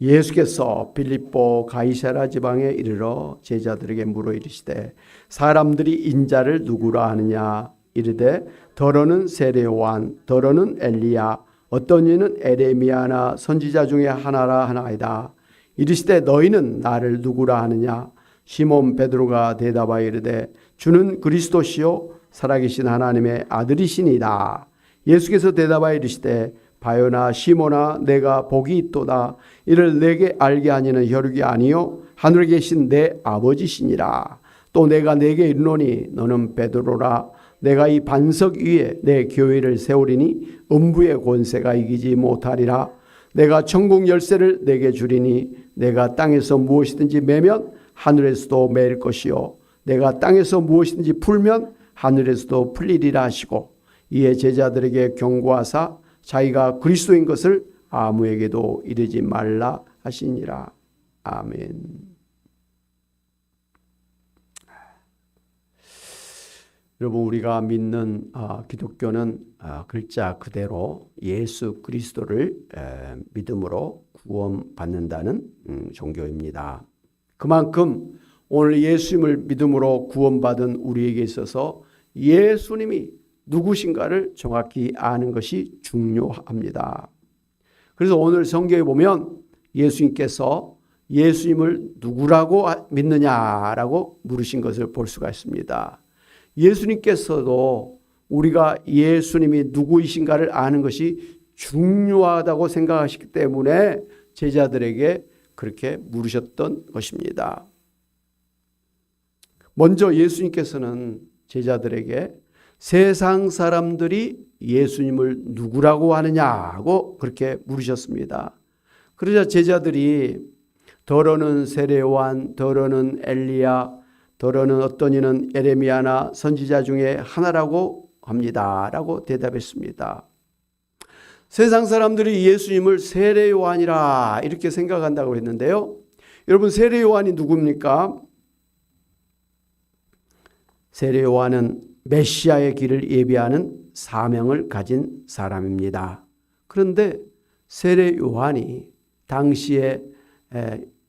예수께서 빌립보 가이사랴 지방에 이르러 제자들에게 물어 이르시되 사람들이 인자를 누구라 하느냐 이르되 더러는 세례 요한 더러는 엘리야 어떤 이는 에레미야나 선지자 중에 하나라 하나이다. 이르시되 너희는 나를 누구라 하느냐 시몬 베드로가 대답하여 이르되 주는 그리스도시요 살아계신 하나님의 아들이시니이다. 예수께서 대답하여 이르시되 바요나 시몬아 내가 복이 있도다. 이를 내게 알게 하니는 혈육이 아니요 하늘에 계신 내 아버지시니라. 또 내가 내게 이르노니 너는 베드로라. 내가 이 반석 위에 내 교회를 세우리니 음부의 권세가 이기지 못하리라. 내가 천국 열쇠를 내게 주리니 내가 땅에서 무엇이든지 매면 하늘에서도 매일 것이요 내가 땅에서 무엇이든지 풀면 하늘에서도 풀리리라 하시고 이에 제자들에게 경고하사 자기가 그리스도인 것을 아무에게도 이르지 말라 하시니라. 아멘. 여러분 우리가 믿는 기독교는 글자 그대로 예수 그리스도를 믿음으로 구원받는다는 종교입니다. 그만큼 오늘 예수님을 믿음으로 구원받은 우리에게 있어서 예수님이 누구신가를 정확히 아는 것이 중요합니다. 그래서 오늘 성경에 보면 예수님께서 예수님을 누구라고 믿느냐라고 물으신 것을 볼 수가 있습니다. 예수님께서도 우리가 예수님이 누구이신가를 아는 것이 중요하다고 생각하시기 때문에 제자들에게 그렇게 물으셨던 것입니다. 먼저 예수님께서는 제자들에게 세상 사람들이 예수님을 누구라고 하느냐고 그렇게 물으셨습니다. 그러자 제자들이 더러는 세례 요한, 더러는 엘리야, 더러는 어떤 이는 에레미야나 선지자 중에 하나라고 합니다. 라고 대답했습니다. 세상 사람들이 예수님을 세례 요한이라 이렇게 생각한다고 했는데요. 여러분 세례 요한이 누굽니까? 세례 요한은 메시아의 길을 예비하는 사명을 가진 사람입니다. 그런데 세례 요한이 당시에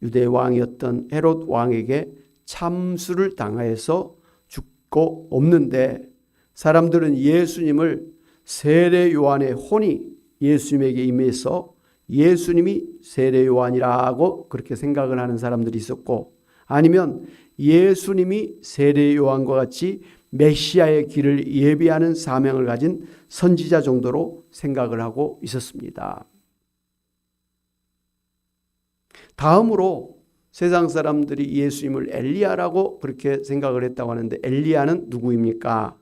유대 왕이었던 헤롯 왕에게 참수를 당하여서 죽고 없는데 사람들은 예수님을 세례 요한의 혼이 예수님에게 임해서 예수님이 세례 요한이라고 그렇게 생각을 하는 사람들이 있었고 아니면 예수님이 세례 요한과 같이 메시아의 길을 예비하는 사명을 가진 선지자 정도로 생각을 하고 있었습니다. 다음으로 세상 사람들이 예수님을 엘리야라고 그렇게 생각을 했다고 하는데 엘리야는 누구입니까?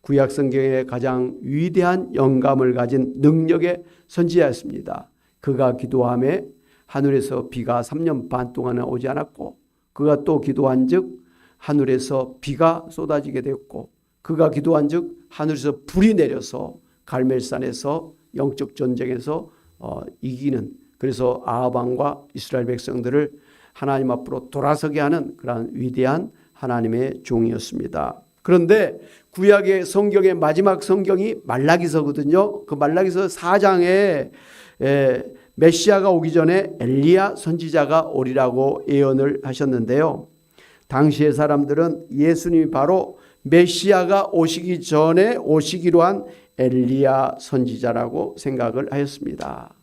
구약 성경의 가장 위대한 영감을 가진 능력의 선지자였습니다. 그가 기도함에 하늘에서 비가 3년 반 동안은 오지 않았고 그가 또 기도한 즉 하늘에서 비가 쏟아지게 되었고 그가 기도한 즉 하늘에서 불이 내려서 갈멜산에서 영적 전쟁에서 이기는 그래서 아합 왕과 이스라엘 백성들을 하나님 앞으로 돌아서게 하는 그러한 위대한 하나님의 종이었습니다. 그런데 구약의 성경의 마지막 성경이 말라기서거든요. 그 말라기서 4장에 메시아가 오기 전에 엘리야 선지자가 오리라고 예언을 하셨는데요. 당시의 사람들은 예수님이 바로 메시아가 오시기 전에 오시기로 한 엘리야 선지자라고 생각을 하였습니다.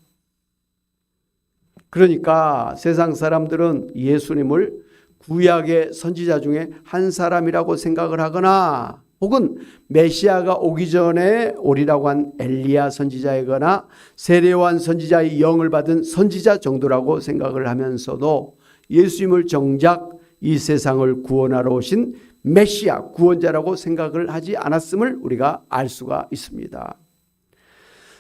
그러니까 세상 사람들은 예수님을 구약의 선지자 중에 한 사람이라고 생각을 하거나 혹은 메시아가 오기 전에 오리라고 한 엘리야 선지자이거나 세례 요한 선지자의 영을 받은 선지자 정도라고 생각을 하면서도 예수님을 정작 이 세상을 구원하러 오신 메시아 구원자라고 생각을 하지 않았음을 우리가 알 수가 있습니다.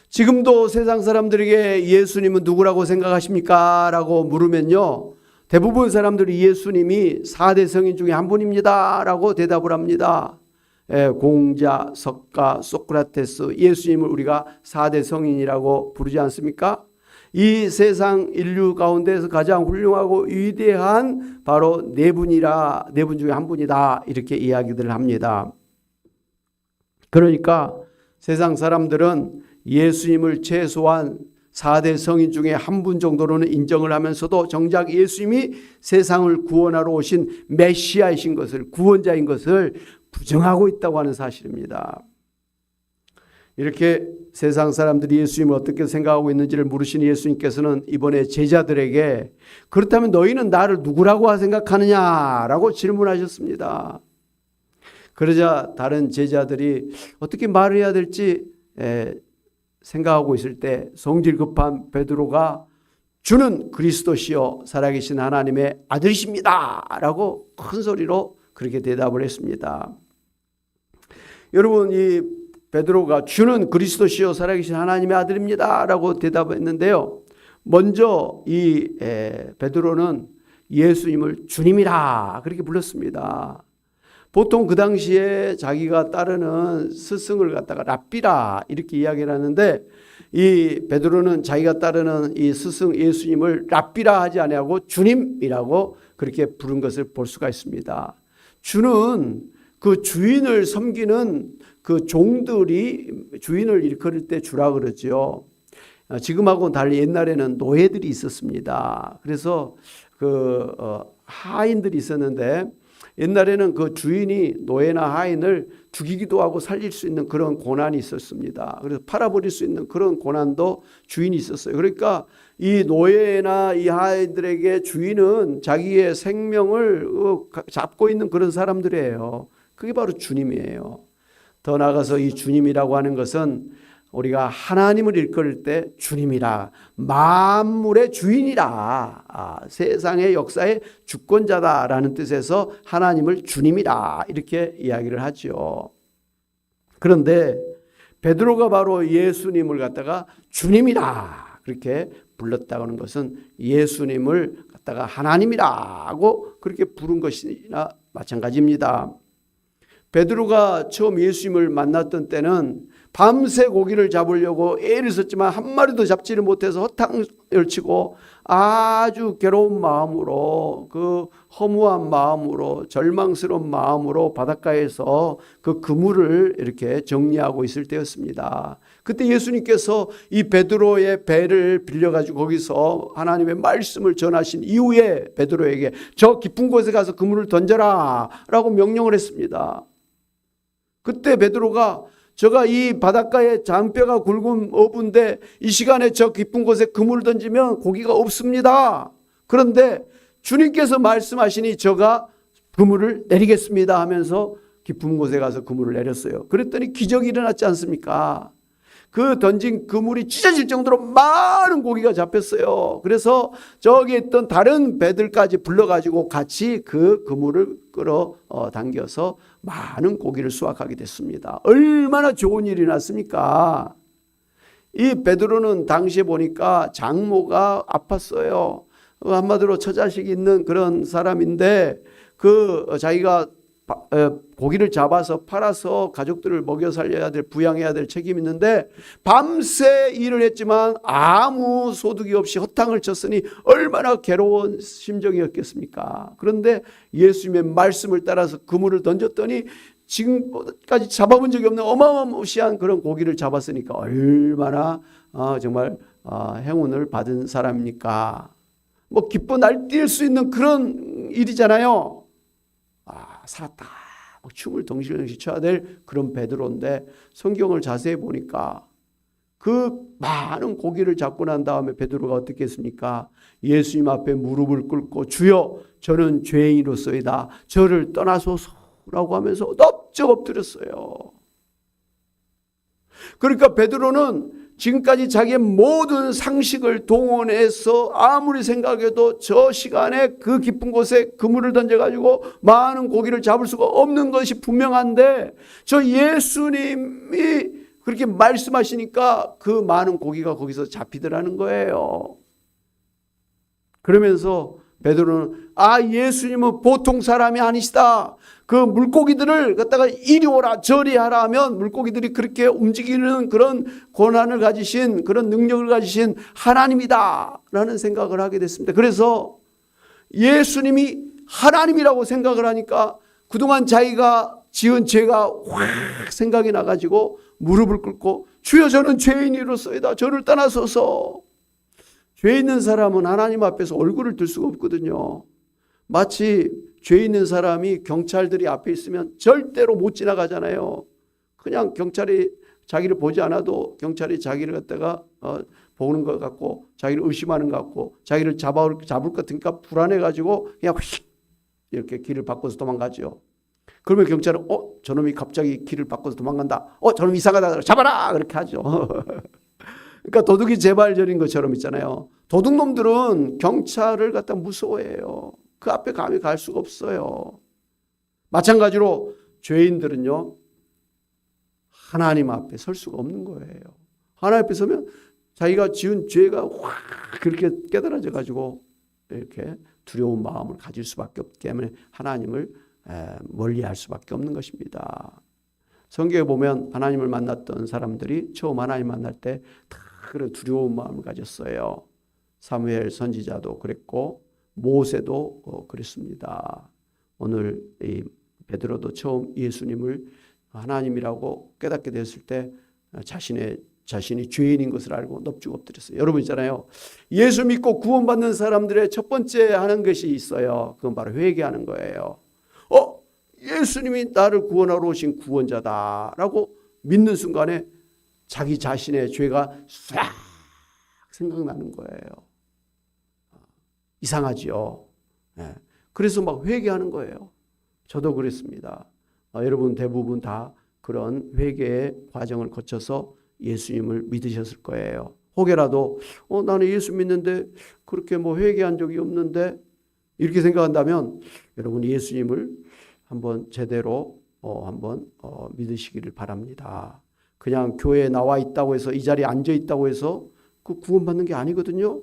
지금도 세상 사람들에게 예수님은 누구라고 생각하십니까? 라고 물으면요. 대부분 사람들이 예수님이 4대 성인 중에 한 분입니다. 라고 대답을 합니다. 공자, 석가, 소크라테스, 예수님을 우리가 4대 성인이라고 부르지 않습니까? 이 세상 인류 가운데서 가장 훌륭하고 위대한 바로 네 분 중에 한 분이다. 이렇게 이야기들을 합니다. 그러니까 세상 사람들은 예수님을 최소한 4대 성인 중에 한 분 정도로는 인정을 하면서도 정작 예수님이 세상을 구원하러 오신 메시아이신 것을, 구원자인 것을 부정하고 있다고 하는 사실입니다. 이렇게 세상 사람들이 예수님을 어떻게 생각하고 있는지를 물으신 예수님께서는 이번에 제자들에게 그렇다면 너희는 나를 누구라고 생각하느냐라고 질문하셨습니다. 그러자 다른 제자들이 어떻게 말을 해야 될지 생각하고 있을 때 성질 급한 베드로가 주는 그리스도시요 살아계신 하나님의 아들이십니다 라고 큰 소리로 그렇게 대답을 했습니다. 여러분, 이 베드로가 주는 그리스도시요 살아계신 하나님의 아들입니다 라고 대답했는데요, 먼저 이 베드로는 예수님을 주님이라 그렇게 불렀습니다. 보통 그 당시에 자기가 따르는 스승을 갖다가 랍비라 이렇게 이야기를 하는데, 이 베드로는 자기가 따르는 이 스승 예수님을 랍비라 하지 아니하고 주님이라고 그렇게 부른 것을 볼 수가 있습니다. 주는 그 주인을 섬기는 그 종들이 주인을 일컬을 때 주라 그러죠. 지금하고는 달리 옛날에는 노예들이 있었습니다. 그래서 하인들이 있었는데, 옛날에는 그 주인이 노예나 하인을 죽이기도 하고 살릴 수 있는 그런 권한이 있었습니다. 그래서 팔아버릴 수 있는 그런 권한도 주인이 있었어요. 그러니까 이 노예나 이 하인들에게 주인은 자기의 생명을 잡고 있는 그런 사람들이에요. 그게 바로 주님이에요. 더 나아가서 이 주님이라고 하는 것은 우리가 하나님을 일컬을 때 주님이라, 만물의 주인이라, 세상의 역사의 주권자다라는 뜻에서 하나님을 주님이라 이렇게 이야기를 하죠. 그런데 베드로가 바로 예수님을 갖다가 주님이라 그렇게 불렀다고 하는 것은 예수님을 갖다가 하나님이라고 그렇게 부른 것이나 마찬가지입니다. 베드로가 처음 예수님을 만났던 때는 밤새 고기를 잡으려고 애를 썼지만 한 마리도 잡지를 못해서 허탕을 치고 아주 괴로운 마음으로, 그 허무한 마음으로, 절망스러운 마음으로 바닷가에서 그 그물을 이렇게 정리하고 있을 때였습니다. 그때 예수님께서 이 베드로의 배를 빌려가지고 거기서 하나님의 말씀을 전하신 이후에 베드로에게 저 깊은 곳에 가서 그물을 던져라 라고 명령을 했습니다. 그때 베드로가 제가 이 바닷가에 잔뼈가 굵은 어부인데 이 시간에 저 깊은 곳에 그물을 던지면 고기가 없습니다. 그런데 주님께서 말씀하시니 제가 그물을 내리겠습니다 하면서 깊은 곳에 가서 그물을 내렸어요. 그랬더니 기적이 일어났지 않습니까? 그 던진 그물이 찢어질 정도로 많은 고기가 잡혔어요. 그래서 저기 있던 다른 배들까지 불러가지고 같이 그 그물을 끌어당겨서 많은 고기를 수확하게 됐습니다. 얼마나 좋은 일이 났습니까? 이 베드로는 당시에 보니까 장모가 아팠어요. 한마디로 처자식이 있는 그런 사람인데 자기가 고기를 잡아서 팔아서 가족들을 먹여 살려야 될, 부양해야 될 책임이 있는데 밤새 일을 했지만 아무 소득이 없이 허탕을 쳤으니 얼마나 괴로운 심정이었겠습니까? 그런데 예수님의 말씀을 따라서 그물을 던졌더니 지금까지 잡아본 적이 없는 어마어마한 그런 고기를 잡았으니까 얼마나 정말 행운을 받은 사람입니까? 뭐 기뻐 날뛸 수 있는 그런 일이잖아요. 살았다. 춤을 덩실덩실 춰야 될 그런 베드로인데 성경을 자세히 보니까 그 많은 고기를 잡고 난 다음에 베드로가 어떻게 했습니까? 예수님 앞에 무릎을 꿇고 주여 저는 죄인으로서이다. 저를 떠나소서라고 하면서 넙적 엎드렸어요. 그러니까 베드로는 지금까지 자기의 모든 상식을 동원해서 아무리 생각해도 저 시간에 그 깊은 곳에 그물을 던져가지고 많은 고기를 잡을 수가 없는 것이 분명한데 저 예수님이 그렇게 말씀하시니까 그 많은 고기가 거기서 잡히더라는 거예요. 그러면서 베드로는 예수님은 보통 사람이 아니시다. 그 물고기들을 갖다가 이리 오라 저리 하라 하면 물고기들이 그렇게 움직이는 그런 권한을 가지신, 그런 능력을 가지신 하나님이다 라는 생각을 하게 됐습니다. 그래서 예수님이 하나님이라고 생각을 하니까 그동안 자기가 지은 죄가 확 생각이 나가지고 무릎을 꿇고 주여 저는 죄인이로소이다. 저를 떠나소서. 죄 있는 사람은 하나님 앞에서 얼굴을 들 수가 없거든요. 마치 죄 있는 사람이 경찰들이 앞에 있으면 절대로 못 지나가잖아요. 그냥 경찰이 자기를 보지 않아도 경찰이 자기를 갖다가 보는 것 같고 자기를 의심하는 것 같고 자기를 잡을 것 같으니까 불안해가지고 그냥 휙 이렇게 길을 바꿔서 도망가죠. 그러면 경찰은 저놈이 갑자기 길을 바꿔서 도망간다. 저놈 이상하다. 잡아라. 그렇게 하죠. 그러니까 도둑이 재발절인 것처럼 있잖아요. 도둑놈들은 경찰을 갖다 무서워해요. 그 앞에 감히 갈 수가 없어요. 마찬가지로 죄인들은요. 하나님 앞에 설 수가 없는 거예요. 하나님 앞에 서면 자기가 지은 죄가 확 그렇게 깨달아져 가지고 이렇게 두려운 마음을 가질 수밖에 없기 때문에 하나님을 멀리할 수밖에 없는 것입니다. 성경에 보면 하나님을 만났던 사람들이 처음 하나님 만날 때 다 그런 두려운 마음을 가졌어요. 사무엘 선지자도 그랬고 모세도 그랬습니다. 오늘 이 베드로도 처음 예수님을 하나님이라고 깨닫게 됐을 때 자신이 죄인인 것을 알고 넙죽 엎드렸어요. 여러분 있잖아요. 예수 믿고 구원받는 사람들의 첫 번째 하는 것이 있어요. 그건 바로 회개하는 거예요. 예수님이 나를 구원하러 오신 구원자다라고 믿는 순간에 자기 자신의 죄가 싹 생각나는 거예요. 이상하지요. 그래서 막 회개하는 거예요. 저도 그랬습니다. 여러분 대부분 다 그런 회개의 과정을 거쳐서 예수님을 믿으셨을 거예요. 혹여라도 나는 예수 믿는데 그렇게 회개한 적이 없는데 이렇게 생각한다면 여러분 예수님을 한번 제대로 한번 믿으시기를 바랍니다. 그냥 교회에 나와 있다고 해서 이 자리에 앉아 있다고 해서 그 구원받는 게 아니거든요.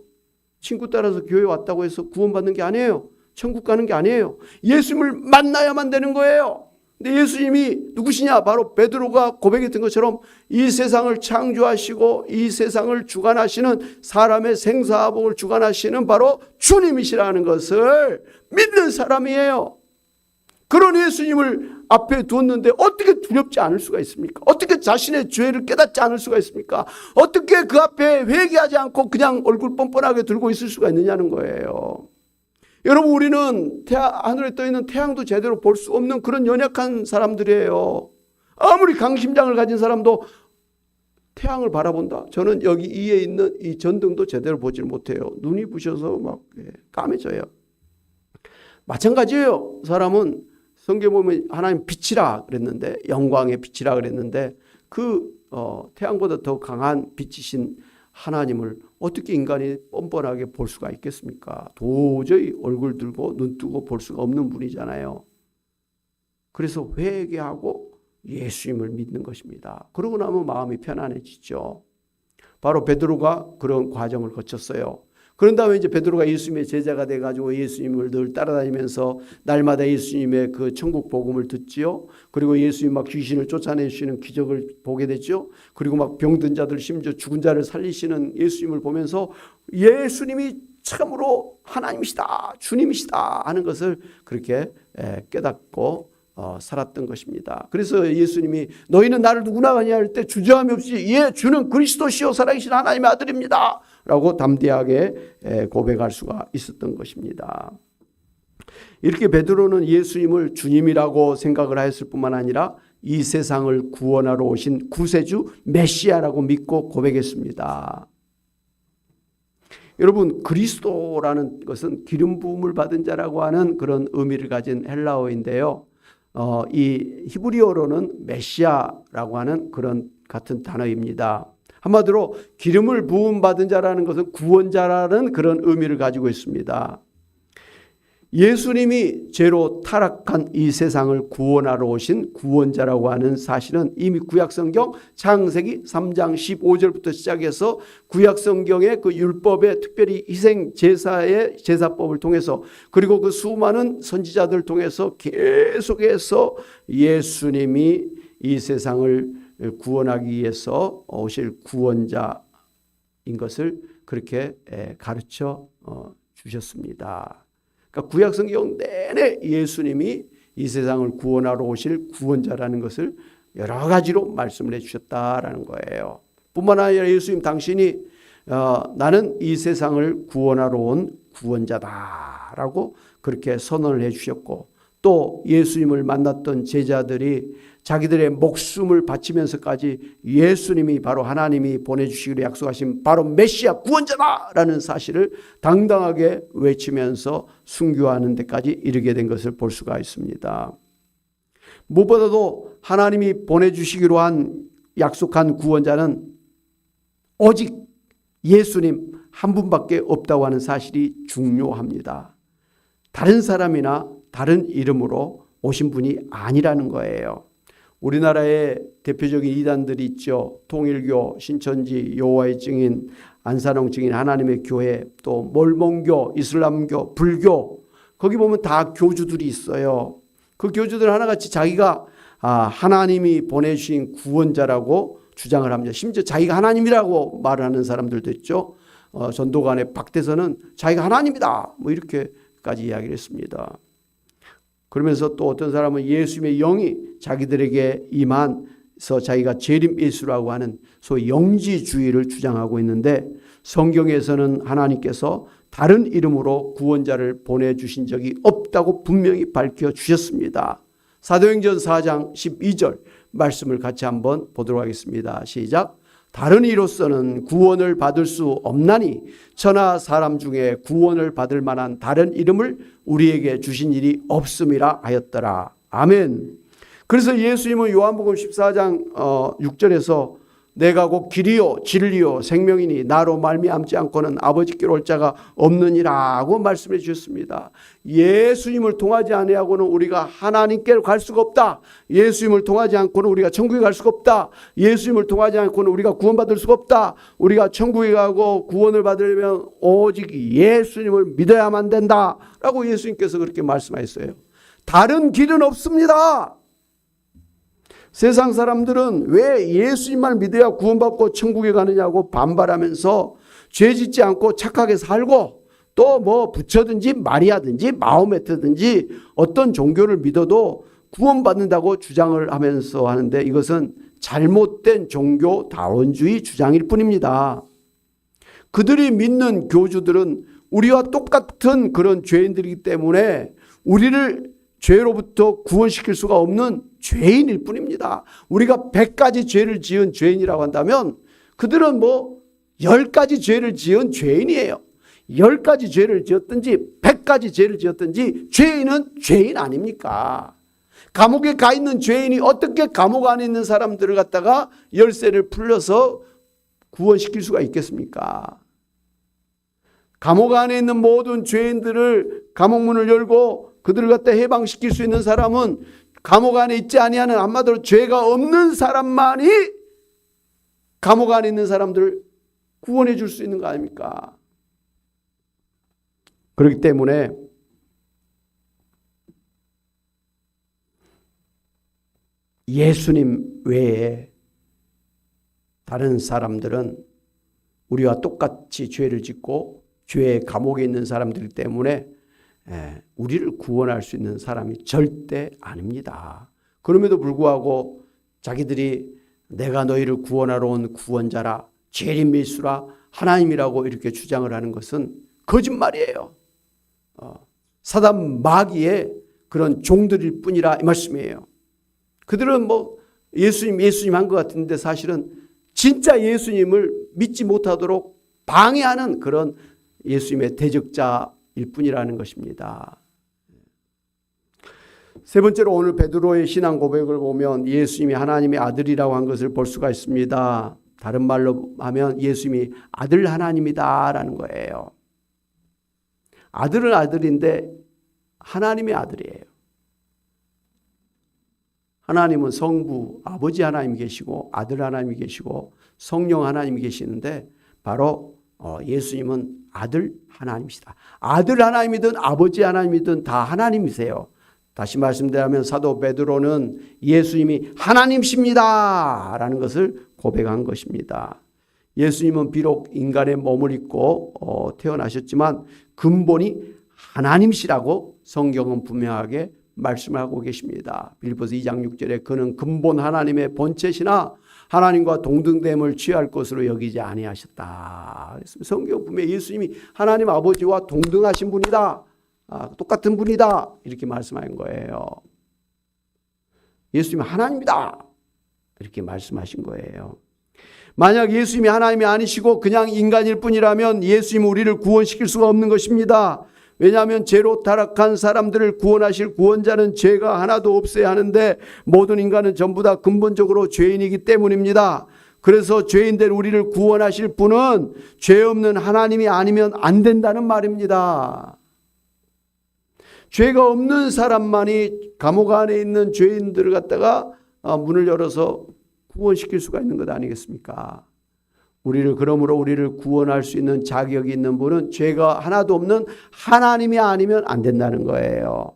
친구 따라서 교회 왔다고 해서 구원받는 게 아니에요. 천국 가는 게 아니에요. 예수님을 만나야만 되는 거예요. 근데 예수님이 누구시냐? 바로 베드로가 고백했던 것처럼 이 세상을 창조하시고 이 세상을 주관하시는 사람의 생사복을 주관하시는 바로 주님이시라는 것을 믿는 사람이에요. 그런 예수님을 앞에 두었는데 어떻게 두렵지 않을 수가 있습니까? 어떻게 자신의 죄를 깨닫지 않을 수가 있습니까? 어떻게 그 앞에 회개하지 않고 그냥 얼굴 뻔뻔하게 들고 있을 수가 있느냐는 거예요. 여러분 우리는 하늘에 떠있는 태양도 제대로 볼 수 없는 그런 연약한 사람들이에요. 아무리 강심장을 가진 사람도 태양을 바라본다. 저는 여기 위에 있는 이 전등도 제대로 보질 못해요. 눈이 부셔서 막 까매져요. 마찬가지예요. 사람은 성경에 보면 하나님 빛이라 그랬는데 영광의 빛이라 그랬는데 그 태양보다 더 강한 빛이신 하나님을 어떻게 인간이 뻔뻔하게 볼 수가 있겠습니까? 도저히 얼굴 들고 눈 뜨고 볼 수가 없는 분이잖아요. 그래서 회개하고 예수님을 믿는 것입니다. 그러고 나면 마음이 편안해지죠. 바로 베드로가 그런 과정을 거쳤어요. 그런 다음에 이제 베드로가 예수님의 제자가 돼가지고 예수님을 늘 따라다니면서 날마다 예수님의 그 천국 복음을 듣지요. 그리고 예수님 막 귀신을 쫓아내시는 기적을 보게 됐죠. 그리고 막 병든 자들 심지어 죽은 자를 살리시는 예수님을 보면서 예수님이 참으로 하나님이시다, 주님이시다 하는 것을 그렇게 깨닫고 살았던 것입니다. 그래서 예수님이 너희는 나를 누구나 하냐 할 때 주저함이 없이 주는 그리스도시요 살아계신 하나님의 아들입니다 라고 담대하게 고백할 수가 있었던 것입니다. 이렇게 베드로는 예수님을 주님이라고 생각을 하였을 뿐만 아니라 이 세상을 구원하러 오신 구세주 메시아라고 믿고 고백했습니다. 여러분 그리스도라는 것은 기름 부음을 받은 자라고 하는 그런 의미를 가진 헬라어인데요. 이 히브리어로는 메시아라고 하는 그런 같은 단어입니다. 한마디로 기름을 부음 받은 자라는 것은 구원자라는 그런 의미를 가지고 있습니다. 예수님이 죄로 타락한 이 세상을 구원하러 오신 구원자라고 하는 사실은 이미 구약성경 창세기 3장 15절부터 시작해서 구약성경의 그 율법의 특별히 희생제사의 제사법을 통해서 그리고 그 수많은 선지자들 통해서 계속해서 예수님이 이 세상을 구원하기 위해서 오실 구원자인 것을 그렇게 가르쳐 주셨습니다. 그러니까 구약성경 내내 예수님이 이 세상을 구원하러 오실 구원자라는 것을 여러 가지로 말씀을 해주셨다라는 거예요. 뿐만 아니라 예수님 당신이 나는 이 세상을 구원하러 온 구원자다라고 그렇게 선언을 해주셨고, 또 예수님을 만났던 제자들이 자기들의 목숨을 바치면서까지 예수님이 바로 하나님이 보내주시기로 약속하신 바로 메시아 구원자다라는 사실을 당당하게 외치면서 순교하는 데까지 이르게 된 것을 볼 수가 있습니다. 무엇보다도 하나님이 보내주시기로 한 약속한 구원자는 오직 예수님 한 분밖에 없다고 하는 사실이 중요합니다. 다른 사람이나 다른 이름으로 오신 분이 아니라는 거예요. 우리나라의 대표적인 이단들이 있죠. 통일교, 신천지, 여호와의 증인, 안산홍 증인, 하나님의 교회, 또 몰몬교, 이슬람교, 불교, 거기 보면 다 교주들이 있어요. 그 교주들 하나같이 자기가 하나님이 보내주신 구원자라고 주장을 합니다. 심지어 자기가 하나님이라고 말하는 사람들도 있죠. 전도관의 박대선은 자기가 하나님이다 뭐 이렇게까지 이야기를 했습니다. 그러면서 또 어떤 사람은 예수님의 영이 자기들에게 임한서 자기가 재림 예수라고 하는 소위 영지주의를 주장하고 있는데, 성경에서는 하나님께서 다른 이름으로 구원자를 보내주신 적이 없다고 분명히 밝혀주셨습니다. 사도행전 4장 12절 말씀을 같이 한번 보도록 하겠습니다. 시작. 다른 이로서는 구원을 받을 수 없나니 천하 사람 중에 구원을 받을 만한 다른 이름을 우리에게 주신 일이 없음이라 하였더라. 아멘. 그래서 예수님은 요한복음 14장 6절에서 내가 곧 길이요 진리요 생명이니 나로 말미암지 않고는 아버지께로 올 자가 없느니라고 말씀해 주셨습니다. 예수님을 통하지 아니하고는 우리가 하나님께로 갈 수가 없다. 예수님을 통하지 않고는 우리가 천국에 갈 수가 없다. 예수님을 통하지 않고는 우리가 구원받을 수가 없다. 우리가 천국에 가고 구원을 받으려면 오직 예수님을 믿어야만 된다라고 예수님께서 그렇게 말씀하셨어요. 다른 길은 없습니다. 세상 사람들은 왜 예수님만 믿어야 구원받고 천국에 가느냐고 반발하면서 죄 짓지 않고 착하게 살고, 또 뭐 부처든지 마리아든지 마호메트든지 어떤 종교를 믿어도 구원받는다고 주장을 하면서 하는데, 이것은 잘못된 종교 다원주의 주장일 뿐입니다. 그들이 믿는 교주들은 우리와 똑같은 그런 죄인들이기 때문에 우리를 죄로부터 구원시킬 수가 없는 죄인일 뿐입니다. 우리가 100가지 죄를 지은 죄인이라고 한다면 그들은 10가지 죄를 지은 죄인이에요. 10가지 죄를 지었든지 100가지 죄를 지었든지 죄인은 죄인 아닙니까? 감옥에 가 있는 죄인이 어떻게 감옥 안에 있는 사람들을 갖다가 열쇠를 풀려서 구원시킬 수가 있겠습니까? 감옥 안에 있는 모든 죄인들을 감옥문을 열고 그들을 갖다 해방시킬 수 있는 사람은 감옥 안에 있지 아니하는, 한마디로 죄가 없는 사람만이 감옥 안에 있는 사람들을 구원해 줄 수 있는 거 아닙니까? 그렇기 때문에 예수님 외에 다른 사람들은 우리와 똑같이 죄를 짓고 죄의 감옥에 있는 사람들 때문에 우리를 구원할 수 있는 사람이 절대 아닙니다. 그럼에도 불구하고 자기들이 내가 너희를 구원하러 온 구원자라, 재림 예수라, 하나님이라고 이렇게 주장을 하는 것은 거짓말이에요. 사단 마귀의 그런 종들일 뿐이라 이 말씀이에요. 그들은 예수님 한 것 같은데 사실은 진짜 예수님을 믿지 못하도록 방해하는 그런 예수님의 대적자일 뿐이라는 것입니다. 세 번째로 오늘 베드로의 신앙 고백을 보면 예수님이 하나님의 아들이라고 한 것을 볼 수가 있습니다. 다른 말로 하면 예수님이 아들 하나님이다라는 거예요. 아들은 아들인데 하나님의 아들이에요. 하나님은 성부, 아버지 하나님이 계시고 아들 하나님이 계시고 성령 하나님이 계시는데 바로 예수님은 아들 하나님이시다. 아들 하나님이든 아버지 하나님이든 다 하나님이세요. 다시 말씀드리면 사도 베드로는 예수님이 하나님이십니다 라는 것을 고백한 것입니다. 예수님은 비록 인간의 몸을 입고 태어나셨지만 근본이 하나님이시라고 성경은 분명하게 말씀하고 계십니다. 빌립보서 2장 6절에 그는 근본 하나님의 본체시나 하나님과 동등됨을 취할 것으로 여기지 아니하셨다. 성경 분명히 예수님이 하나님 아버지와 동등하신 분이다. 똑같은 분이다. 이렇게 말씀하신 거예요. 예수님이 하나님이다. 이렇게 말씀하신 거예요. 만약 예수님이 하나님이 아니시고 그냥 인간일 뿐이라면 예수님은 우리를 구원시킬 수가 없는 것입니다. 왜냐하면 죄로 타락한 사람들을 구원하실 구원자는 죄가 하나도 없어야 하는데 모든 인간은 전부 다 근본적으로 죄인이기 때문입니다. 그래서 죄인된 우리를 구원하실 분은 죄 없는 하나님이 아니면 안 된다는 말입니다. 죄가 없는 사람만이 감옥 안에 있는 죄인들을 갖다가 문을 열어서 구원시킬 수가 있는 것 아니겠습니까? 그러므로 우리를 구원할 수 있는 자격이 있는 분은 죄가 하나도 없는 하나님이 아니면 안 된다는 거예요.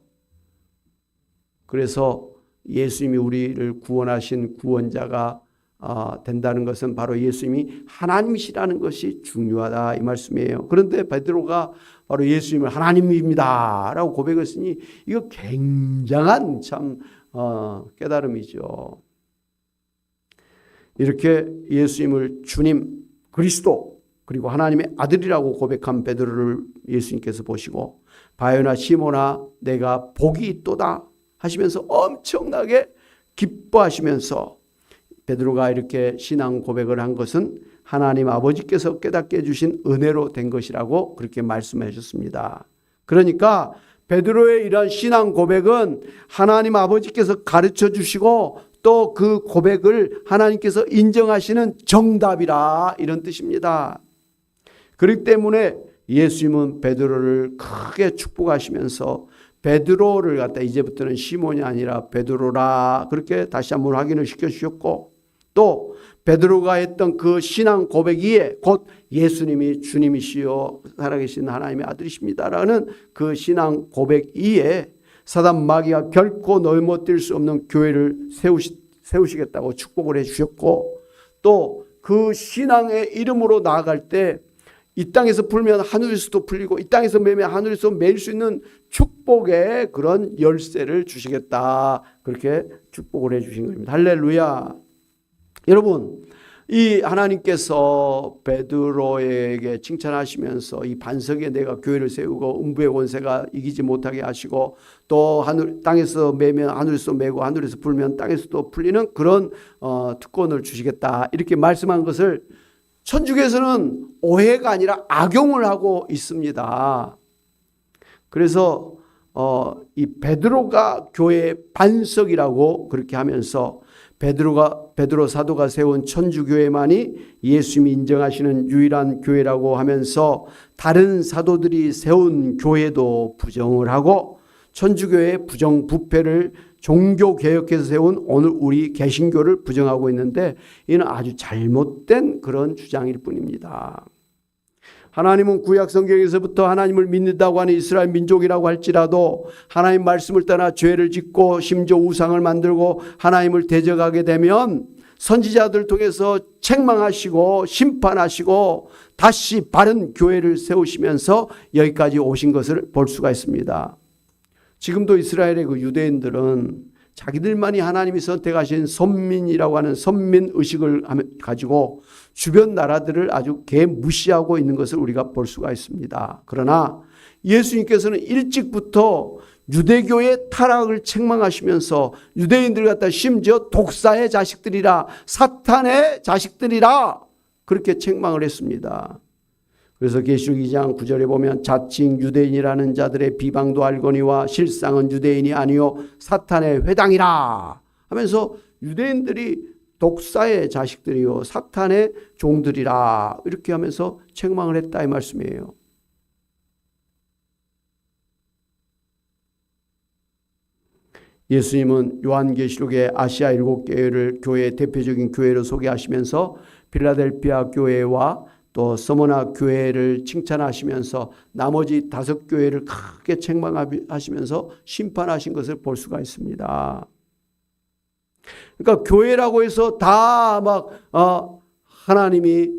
그래서 예수님이 우리를 구원하신 구원자가 된다는 것은 바로 예수님이 하나님이시라는 것이 중요하다 이 말씀이에요. 그런데 베드로가 바로 예수님을 하나님입니다 라고 고백했으니 이거 굉장한 참 깨달음이죠. 이렇게 예수님을 주님, 그리스도 그리고 하나님의 아들이라고 고백한 베드로를 예수님께서 보시고 바요나 시모나 내가 복이 있도다 하시면서 엄청나게 기뻐하시면서 베드로가 이렇게 신앙 고백을 한 것은 하나님 아버지께서 깨닫게 해주신 은혜로 된 것이라고 그렇게 말씀해 주셨습니다. 그러니까 베드로의 이러한 신앙 고백은 하나님 아버지께서 가르쳐 주시고 또 그 고백을 하나님께서 인정하시는 정답이라 이런 뜻입니다. 그렇기 때문에 예수님은 베드로를 크게 축복하시면서 베드로를 갖다 이제부터는 시몬이 아니라 베드로라 그렇게 다시 한번 확인을 시켜주셨고 또 베드로가 했던 그 신앙 고백 이에 곧 예수님이 주님이시요 살아계신 하나님의 아들이십니다라는 그 신앙 고백 이에 사단 마귀가 결코 넘어뜨릴 수 없는 교회를 세우시겠다고 축복을 해주셨고 또 그 신앙의 이름으로 나아갈 때 이 땅에서 풀면 하늘에서도 풀리고 이 땅에서 매면 하늘에서 매일 수 있는 축복의 그런 열쇠를 주시겠다 그렇게 축복을 해주신 겁니다. 할렐루야. 여러분 이 하나님께서 베드로에게 칭찬하시면서 이 반석에 내가 교회를 세우고 음부의 권세가 이기지 못하게 하시고 또 땅에서 매면 하늘에서 매고 하늘에서 풀면 땅에서도 풀리는 그런 특권을 주시겠다 이렇게 말씀한 것을 천주교에서는 오해가 아니라 악용을 하고 있습니다. 그래서 이 베드로가 교회의 반석이라고 그렇게 하면서 베드로 사도가 세운 천주교회만이 예수님이 인정하시는 유일한 교회라고 하면서 다른 사도들이 세운 교회도 부정을 하고 천주교회의 부정부패를 종교개혁해서 세운 오늘 우리 개신교를 부정하고 있는데 이는 아주 잘못된 그런 주장일 뿐입니다. 하나님은 구약 성경에서부터 하나님을 믿는다고 하는 이스라엘 민족이라고 할지라도 하나님 말씀을 떠나 죄를 짓고 심지어 우상을 만들고 하나님을 대적하게 되면 선지자들 통해서 책망하시고 심판하시고 다시 바른 교회를 세우시면서 여기까지 오신 것을 볼 수가 있습니다. 지금도 이스라엘의 그 유대인들은 자기들만이 하나님이 선택하신 선민이라고 하는 선민의식을 가지고 주변 나라들을 아주 개무시하고 있는 것을 우리가 볼 수가 있습니다. 그러나 예수님께서는 일찍부터 유대교의 타락을 책망하시면서 유대인들 갖다 심지어 독사의 자식들이라 사탄의 자식들이라 그렇게 책망을 했습니다. 그래서 계시록 2장 9절에 보면 자칭 유대인이라는 자들의 비방도 알거니와 실상은 유대인이 아니요 사탄의 회당이라 하면서 유대인들이 독사의 자식들이요 사탄의 종들이라 이렇게 하면서 책망을 했다 이 말씀이에요. 예수님은 요한계시록의 아시아 7교회를 교회의 대표적인 교회로 소개하시면서 필라델피아 교회와 또 서머나 교회를 칭찬하시면서 나머지 5교회를 크게 책망하시면서 심판하신 것을 볼 수가 있습니다. 그러니까 교회라고 해서 다 막 하나님이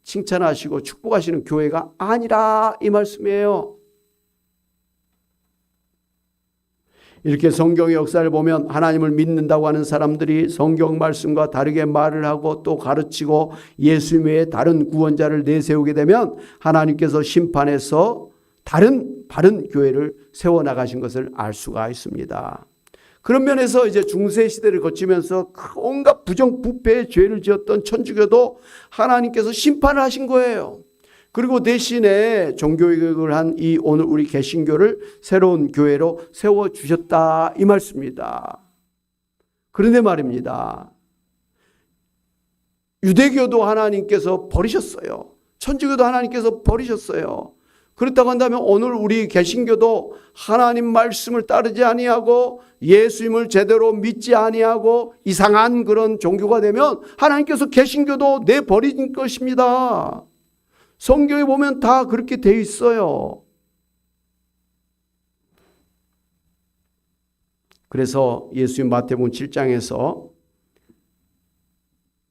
칭찬하시고 축복하시는 교회가 아니라 이 말씀이에요. 이렇게 성경의 역사를 보면 하나님을 믿는다고 하는 사람들이 성경 말씀과 다르게 말을 하고 또 가르치고 예수 외에 다른 구원자를 내세우게 되면 하나님께서 심판해서 다른 바른 교회를 세워나가신 것을 알 수가 있습니다. 그런 면에서 이제 중세 시대를 거치면서 온갖 부정부패의 죄를 지었던 천주교도 하나님께서 심판을 하신 거예요. 그리고 대신에 종교개혁을 한 이 오늘 우리 개신교를 새로운 교회로 세워주셨다 이 말씀입니다. 그런데 말입니다. 유대교도 하나님께서 버리셨어요. 천주교도 하나님께서 버리셨어요. 그렇다고 한다면 오늘 우리 개신교도 하나님 말씀을 따르지 아니하고 예수님을 제대로 믿지 아니하고 이상한 그런 종교가 되면 하나님께서 개신교도 내버린 것입니다. 성경에 보면 다 그렇게 돼 있어요. 그래서 예수님 마태복음 7장에서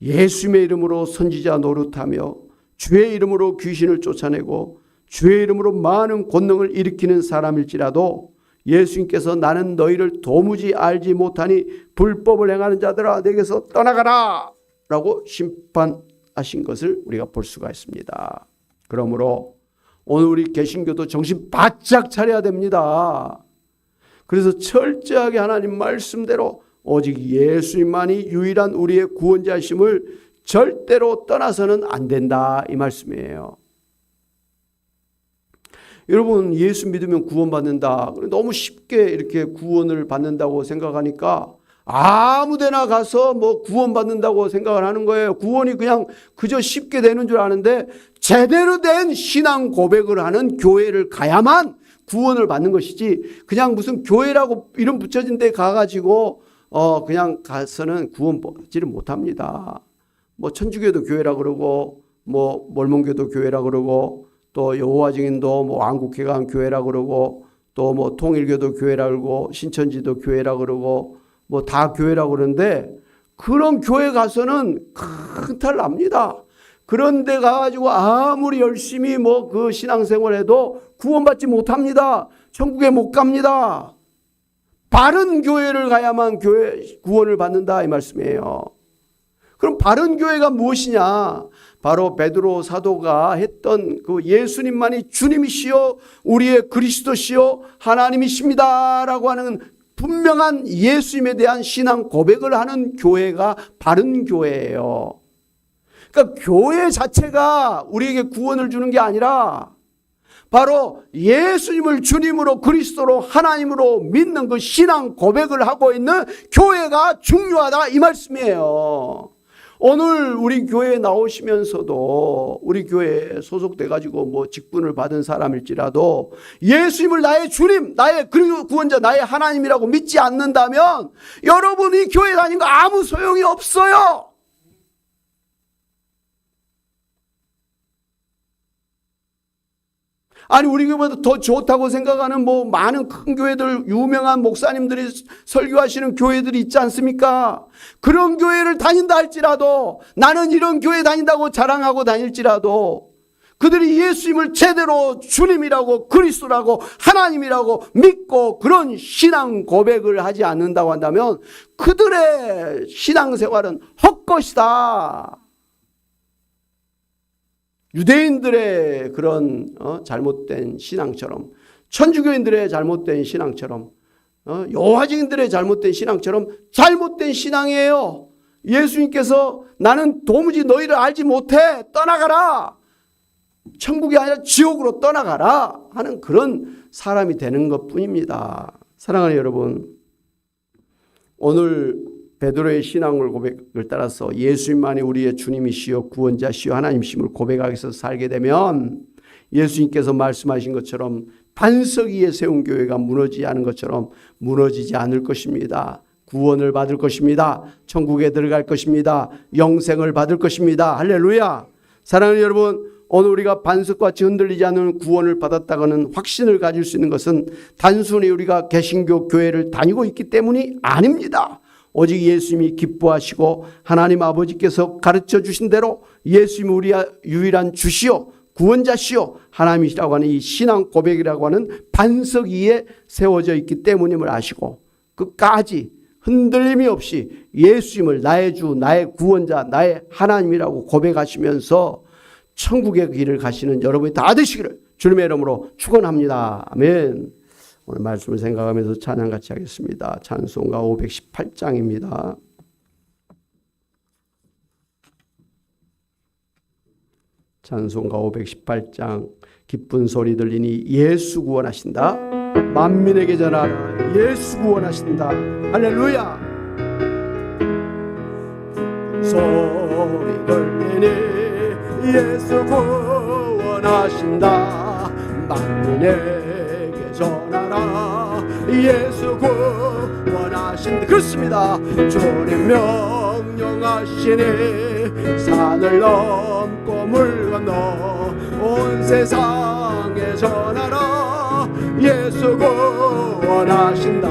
예수님의 이름으로 선지자 노릇하며 주의 이름으로 귀신을 쫓아내고 주의 이름으로 많은 권능을 일으키는 사람일지라도 예수님께서 나는 너희를 도무지 알지 못하니 불법을 행하는 자들아 내게서 떠나가라 라고 심판하신 것을 우리가 볼 수가 있습니다. 그러므로 오늘 우리 개신교도 정신 바짝 차려야 됩니다. 그래서 철저하게 하나님 말씀대로 오직 예수님만이 유일한 우리의 구원자심을 절대로 떠나서는 안 된다 이 말씀이에요. 여러분 예수 믿으면 구원받는다. 너무 쉽게 이렇게 구원을 받는다고 생각하니까 아무데나 가서 뭐 구원받는다고 생각을 하는 거예요. 구원이 그냥 그저 쉽게 되는 줄 아는데 제대로 된 신앙 고백을 하는 교회를 가야만 구원을 받는 것이지 그냥 무슨 교회라고 이름 붙여진 데 가가지고 그냥 가서는 구원 받지를 못합니다. 뭐 천주교도 교회라 그러고 뭐 mormon교도 교회라 그러고 또 여호와 증인도 뭐 왕국회관 교회라 그러고 또 뭐 통일교도 교회라 그러고 신천지도 교회라 그러고 뭐 다 교회라 그러는데 그런 교회 가서는 큰 탈 납니다. 그런데 가가지고 아무리 열심히 뭐 그 신앙생활해도 구원받지 못합니다. 천국에 못 갑니다. 바른 교회를 가야만 구원을 받는다 이 말씀이에요. 그럼 바른 교회가 무엇이냐? 바로 베드로 사도가 했던 그 예수님만이 주님이시요 우리의 그리스도시요 하나님이십니다라고 하는 분명한 예수님에 대한 신앙 고백을 하는 교회가 바른 교회예요. 그러니까 교회 자체가 우리에게 구원을 주는 게 아니라 바로 예수님을 주님으로 그리스도로 하나님으로 믿는 그 신앙 고백을 하고 있는 교회가 중요하다 이 말씀이에요. 오늘 우리 교회에 나오시면서도 우리 교회에 소속돼 가지고 뭐 직분을 받은 사람일지라도 예수님을 나의 주님, 나의 구원자, 나의 하나님이라고 믿지 않는다면 여러분이 교회 다니는 거 아무 소용이 없어요. 아니 우리 교회보다 더 좋다고 생각하는 뭐 많은 큰 교회들 유명한 목사님들이 설교하시는 교회들이 있지 않습니까? 그런 교회를 다닌다 할지라도 나는 이런 교회 다닌다고 자랑하고 다닐지라도 그들이 예수님을 제대로 주님이라고 그리스도라고 하나님이라고 믿고 그런 신앙 고백을 하지 않는다고 한다면 그들의 신앙생활은 헛것이다. 유대인들의 그런 잘못된 신앙처럼 천주교인들의 잘못된 신앙처럼 여호와 증인들의 잘못된 신앙처럼 잘못된 신앙이에요. 예수님께서 나는 도무지 너희를 알지 못해 떠나가라. 천국이 아니라 지옥으로 떠나가라 하는 그런 사람이 되는 것뿐입니다. 사랑하는 여러분, 오늘 베드로의 신앙을 고백을 따라서 예수님만이 우리의 주님이시여 구원자시여 하나님이심을 고백하기서 살게 되면 예수님께서 말씀하신 것처럼 반석 위에 세운 교회가 무너지지 않은 것처럼 무너지지 않을 것입니다. 구원을 받을 것입니다. 천국에 들어갈 것입니다. 영생을 받을 것입니다. 할렐루야. 사랑하는 여러분, 오늘 우리가 반석같이 흔들리지 않는 구원을 받았다고는 확신을 가질 수 있는 것은 단순히 우리가 개신교 교회를 다니고 있기 때문이 아닙니다. 오직 예수님이 기뻐하시고 하나님 아버지께서 가르쳐 주신 대로 예수님이 우리의 유일한 주시오 구원자시오 하나님이시라고 하는 이 신앙 고백이라고 하는 반석 위에 세워져 있기 때문임을 아시고 끝까지 흔들림이 없이 예수님을 나의 주, 나의 구원자, 나의 하나님이라고 고백하시면서 천국의 길을 가시는 여러분이 다 되시기를 주님의 이름으로 축원합니다. 아멘. 오늘 말씀을 생각하면서 찬양 같이 하겠습니다. 찬송가 518장입니다. 찬송가 518장. 기쁜 소리 들리니 예수 구원하신다. 만민에게 전하라. 예수 구원하신다. 할렐루야. 소리 들리니 예수 구원하신다. 만민에게 전하라. 예수 구원하신다. 그렇습니다. 주님 명령하시니 산을 넘고 물 건너 온 세상에 전하라. 예수 구원하신다.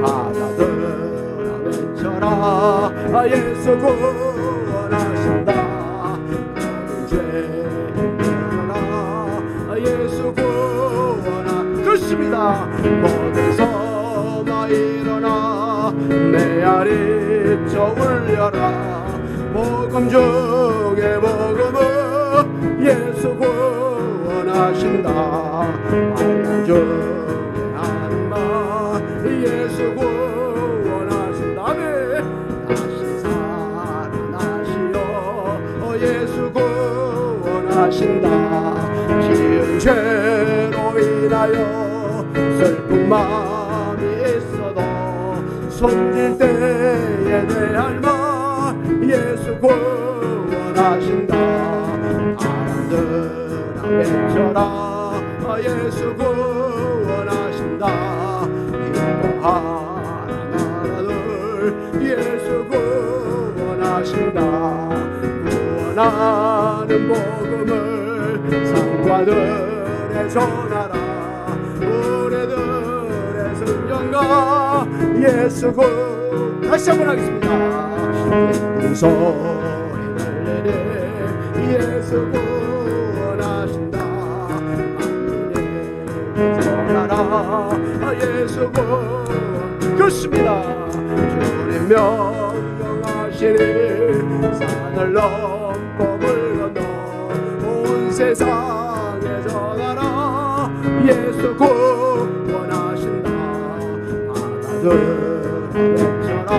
바다들아 외쳐라. 예수 구원하신다. 모든 죄 일어나. 예수 구원하. 그렇습니다. 모든 섬아 일어나. 메아리 쳐 울려라. 복음 중에 복음은 예수 구원하신다. 만난 중에 하는 말 예수 구원하신다. 아멘. 다시 살아나시어 예수 구원하신다. 지은 죄로 인하여 슬픈 마음이 있어도 손질 때에 대할 말 예수 구원하신다. 바람들아 외쳐라. 예수 구원하신다. 기뻐하라 나라들 예수 구원하신다. 구원하는 복음을 상과들에 전하라. 우리들의 순종과 예수 구원. 다시 한번 하겠습니다. 기쁜 소리 들리니 예수 구원하신다. 만민에게 전하라. 예수 구원. 그렇습니다. 주님 명령하시니 산을 넘고 물 건너 온 세상에 전하라. 예수 구원하신다. 바다들아 외쳐라.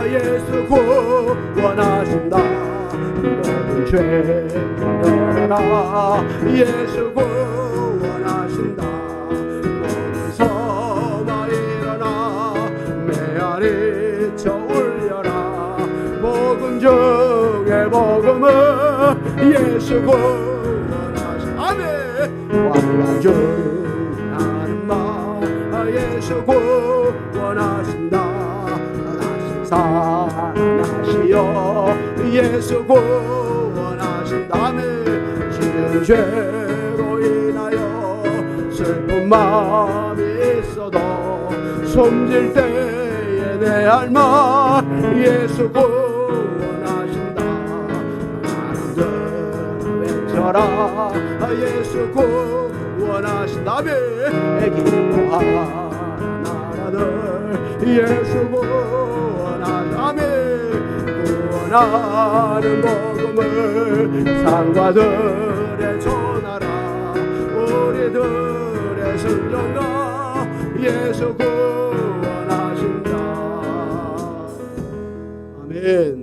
예수 구원하신다. 모든 죄 열어라. 예수 구원하신다. 모든 섬아 일어나. 메아리 쳐 울려라. 복음 중에 복음은 예수 구원하신다. 아멘. 환난 중에 하는 말 예수 구원하신다. 살아나시어 예수 구원하신다. 아멘. 지은 죄로 인하여 슬픈 마음이 있어도 숨질 때에 대할 말 예수 구원하신다. 바람들아 외쳐라. 예수 구원하신다. 아멘. 기뻐하라 나라들 예수 구원하신다. 아멘. 구원하는 복음을 상과들에 전하라. 우리들의 순종과 예수 구원하신다. 아멘.